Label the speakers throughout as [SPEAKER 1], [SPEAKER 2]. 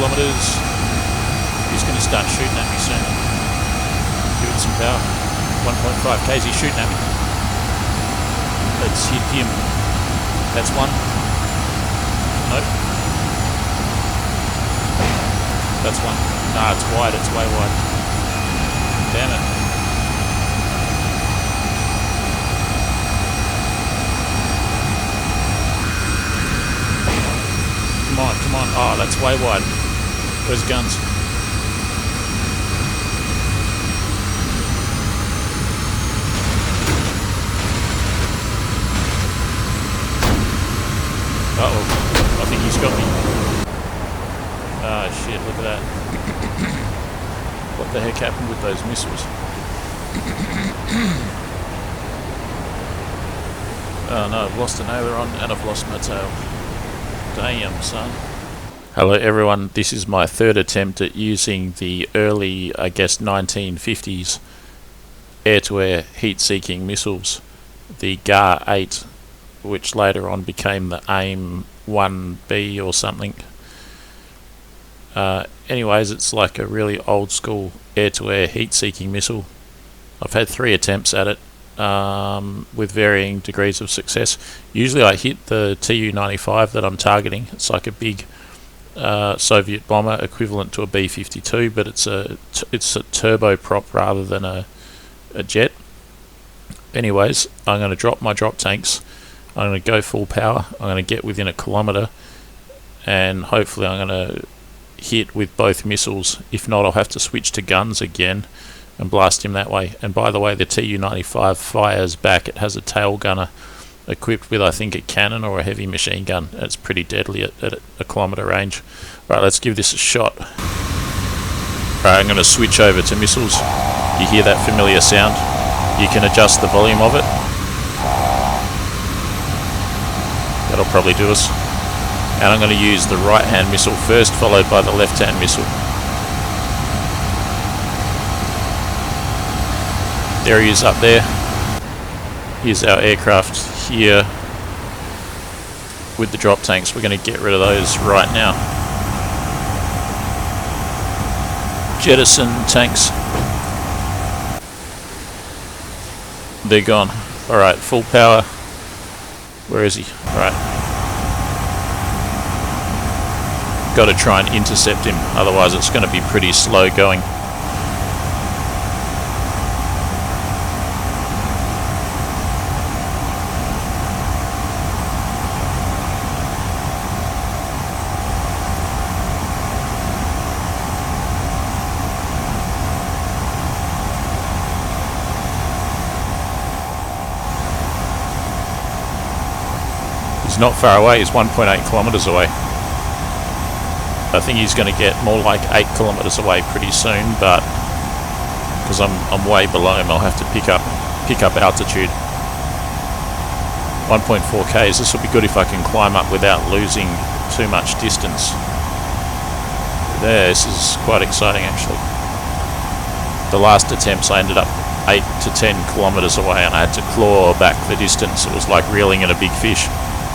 [SPEAKER 1] kilometers. He's going to start shooting at me soon. Give it some power. 1.5 k's, he's shooting at me. Let's hit him. That's one. Nope. That's one. Nah, it's wide, it's way wide. Damn it. Come on, come on. Oh, that's way wide. Where's the guns? Uh-oh. I think he's got me. Ah, shit, look at that. What the heck happened with those missiles? Oh no, I've lost an aileron and I've lost my tail. Damn, son. Hello everyone, this is my third attempt at using the early, I guess, 1950s air-to-air heat-seeking missiles. The GAR-8, which later on became the AIM-1B or something. Anyways, it's like a really old-school air-to-air heat-seeking missile. I've had 3 attempts at it. With varying degrees of success. Usually I hit the Tu-95 that I'm targeting. It's like a big Soviet bomber equivalent to a B-52, but it's a turboprop rather than a jet. Anyways, I'm going to drop my drop tanks. I'm going to go full power. I'm going to get within a kilometre, and hopefully I'm going to hit with both missiles. If not, I'll have to switch to guns again and blast him that way. And by the way, the Tu-95 fires back. It has a tail gunner equipped with, I think, a cannon or a heavy machine gun. It's pretty deadly at a kilometre range. Right, let's give this a shot. Right, I'm going to switch over to missiles. You hear that familiar sound? You can adjust the volume of it. That'll probably do us. And I'm going to use the right hand missile first, followed by the left hand missile. There he is up there. Here's our aircraft here with the drop tanks. We're going to get rid of those right now. Jettison tanks. They're gone. Alright, full power. Where is he? Alright. Got to try and intercept him, otherwise it's going to be pretty slow going. He's not far away, he's 1.8 kilometers away. I think he's going to get more like 8 kilometers away pretty soon, but because I'm way below him, I'll have to pick up altitude. 1.4 k's. This will be good if I can climb up without losing too much distance. There, this is quite exciting actually. The last attempts I ended up 8 to 10 kilometers away and I had to claw back the distance. It was like reeling in a big fish.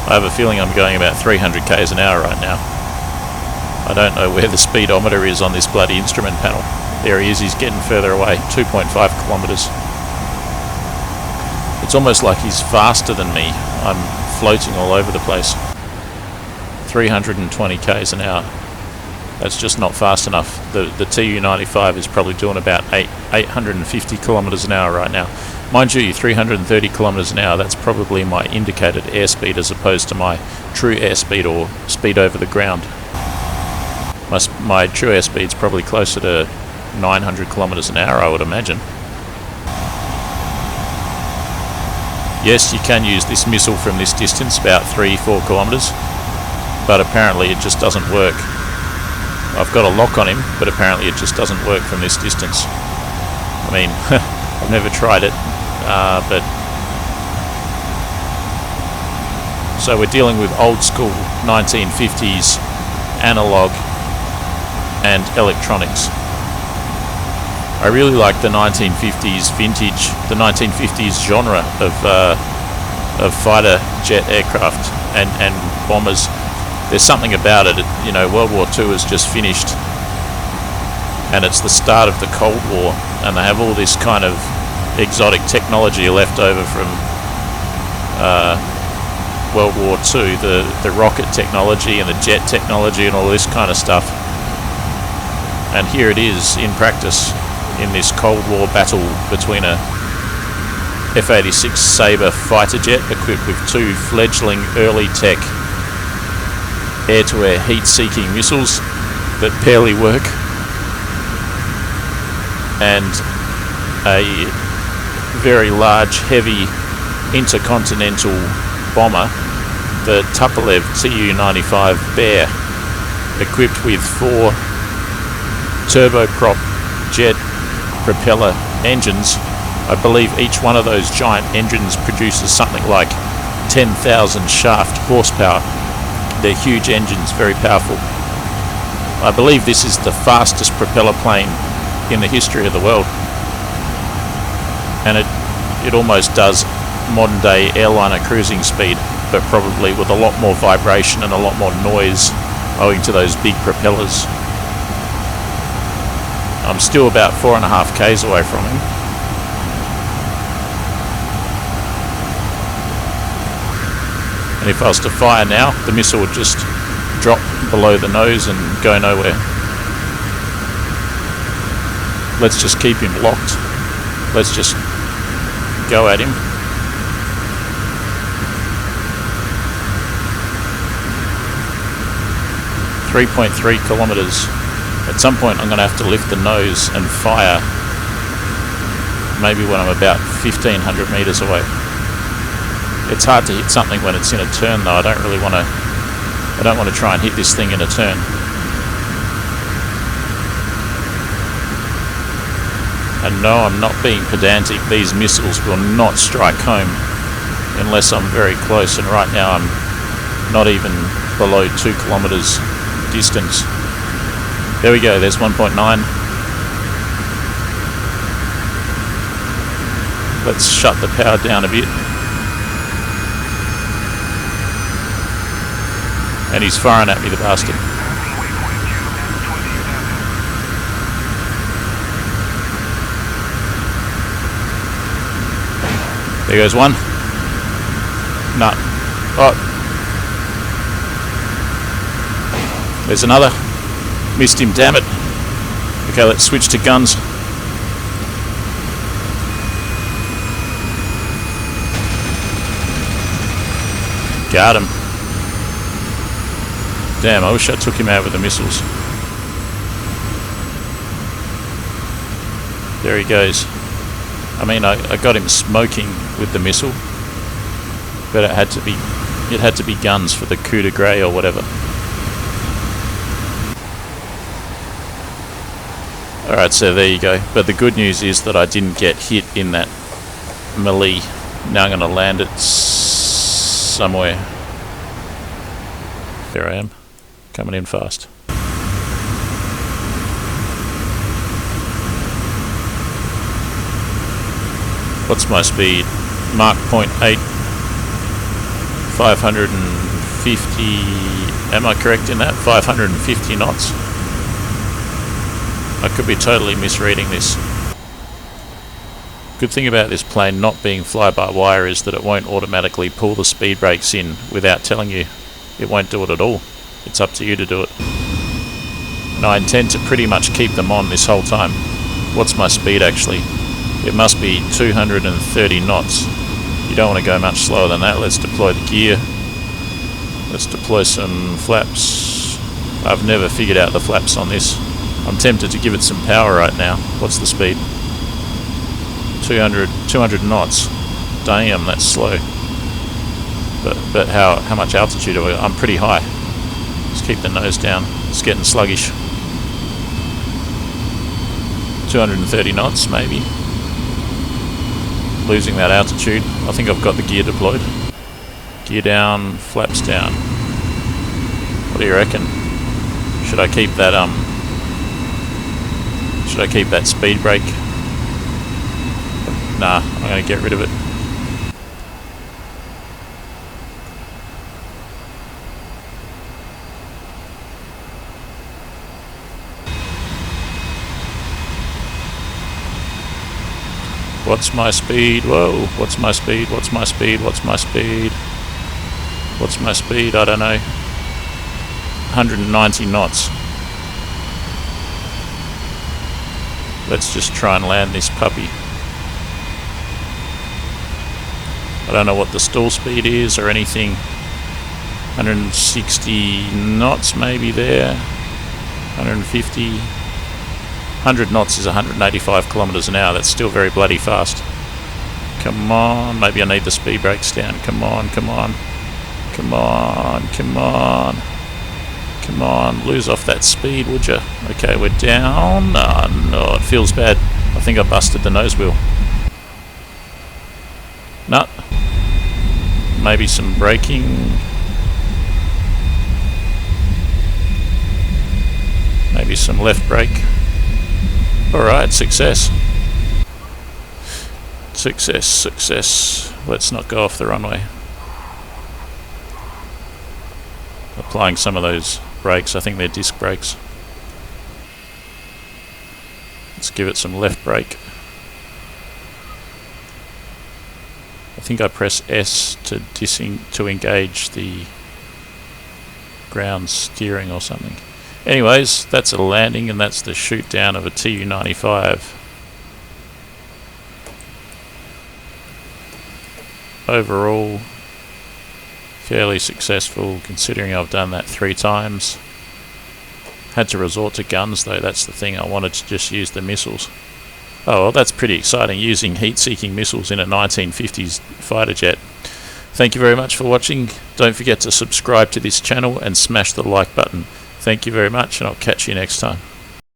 [SPEAKER 1] I have a feeling I'm going about 300 k's an hour right now. I don't know where the speedometer is on this bloody instrument panel. There he is, he's getting further away, 2.5 kilometers. It's almost like he's faster than me. I'm floating all over the place. 320 k's an hour. That's just not fast enough. The Tu95 is probably doing about 850 kilometers an hour right now. Mind you, 330 kilometers an hour, that's probably my indicated airspeed as opposed to my true airspeed or speed over the ground. My true airspeed's probably closer to 900 kilometers an hour, I would imagine. Yes, you can use this missile from this distance, about 3-4 kilometers, but apparently it just doesn't work. I've got a lock on him, but apparently it just doesn't work from this distance. I mean, I've never tried it, but... So we're dealing with old school 1950s analog and electronics. I really like the 1950s vintage, the 1950s genre of fighter jet aircraft and bombers. There's something about it, you know, World War II has just finished and it's the start of the Cold War and they have all this kind of exotic technology left over from World War II, the rocket technology and the jet technology and all this kind of stuff. And here it is in practice in this Cold War battle between a F-86 Sabre fighter jet equipped with 2 fledgling early tech air-to-air heat-seeking missiles that barely work, and a very large, heavy intercontinental bomber, the Tuploev Tu95 Bear, equipped with 4 turboprop jet propeller engines. I believe each one of those giant engines produces something like 10,000 shaft horsepower. They're huge engines, very powerful. I believe this is the fastest propeller plane in the history of the world. And it almost does modern day airliner cruising speed, but probably with a lot more vibration and a lot more noise owing to those big propellers. I'm still about 4.5 k's away from him. And if I was to fire now, the missile would just drop below the nose and go nowhere. Let's just keep him locked. Let's just go at him. .3 kilometers. At some point I'm going to have to lift the nose and fire, maybe when I'm about 1,500 meters away. It's hard to hit something when it's in a turn though. I don't want to try and hit this thing in a turn. And no, I'm not being pedantic. These missiles will not strike home unless I'm very close, and right now I'm not even below 2 kilometers distance. There we go, there's 1.9. Let's shut the power down a bit. And he's firing at me, the bastard. There goes one. No. Oh. There's another. Missed him, damn it. Okay, let's switch to guns. Got him. Damn, I wish I took him out with the missiles. There he goes. I mean, I got him smoking with the missile, but it had to be It had to be guns for the coup de grace or whatever. Alright, so there you go. But the good news is that I didn't get hit in that melee. Now I'm going to land it somewhere. There I am, coming in fast. What's my speed? Mark 0.8, 550, am I correct in that? 550 knots? I could be totally misreading this. Good thing about this plane not being fly-by-wire is that it won't automatically pull the speed brakes in without telling you. It won't do it at all. It's up to you to do it. And I intend to pretty much keep them on this whole time. What's my speed actually? It must be 230 knots. You don't want to go much slower than that. Let's deploy the gear. Let's deploy some flaps. I've never figured out the flaps on this. I'm tempted to give it some power right now. What's the speed? 200 knots. Damn, that's slow. But how much altitude are we? I'm pretty high. Let's keep the nose down. It's getting sluggish. 230 knots, maybe. Losing that altitude. I think I've got the gear deployed. Gear down, flaps down. What do you reckon? Should I keep that speed brake? Nah, I'm going to get rid of it. What's my speed? Whoa, what's my speed? What's my speed? What's my speed? What's my speed? I don't know. 190 knots. Let's just try and land this puppy. I don't know what the stall speed is or anything. 160 knots maybe there. 150. 100 knots is 185 kilometers an hour. That's still very bloody fast. Come on. Maybe I need the speed brakes down. Come on, come on. Come on, come on. Come on. Lose off that speed, would you? Okay, we're down. Oh, no, it feels bad. I think I busted the nose wheel. No. Maybe some braking. Maybe some left brake. Alright, success. Success, success. Let's not go off the runway. Applying some of those brakes, I think they're disc brakes. Let's give it some left brake. I think I press S to engage the ground steering or something. Anyways, that's a landing and that's the shoot down of a Tu-95. Overall, fairly successful considering I've done that 3 times. Had to resort to guns though, that's the thing. I wanted to just use the missiles. Oh well, that's pretty exciting, using heat-seeking missiles in a 1950s fighter jet. Thank you very much for watching. Don't forget to subscribe to this channel and smash the like button. Thank you very much, and I'll catch you next time.